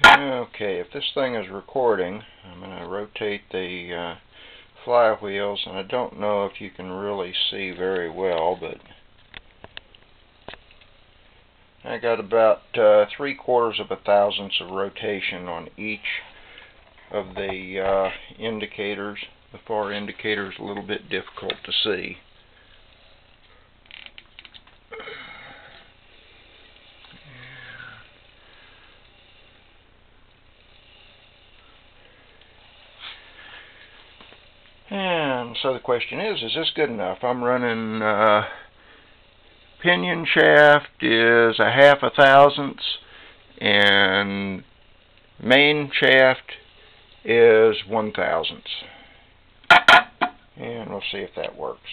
Okay, if this thing is recording, I'm going to rotate the flywheels, and I don't know if you can really see very well, but I got about 3/4 of a thousandths of rotation on each of the indicators. The far indicator is a little bit difficult to see. And so the question is this good enough? I'm running pinion shaft is 1/2 thousandths and main shaft is 1/1000. And we'll see if that works.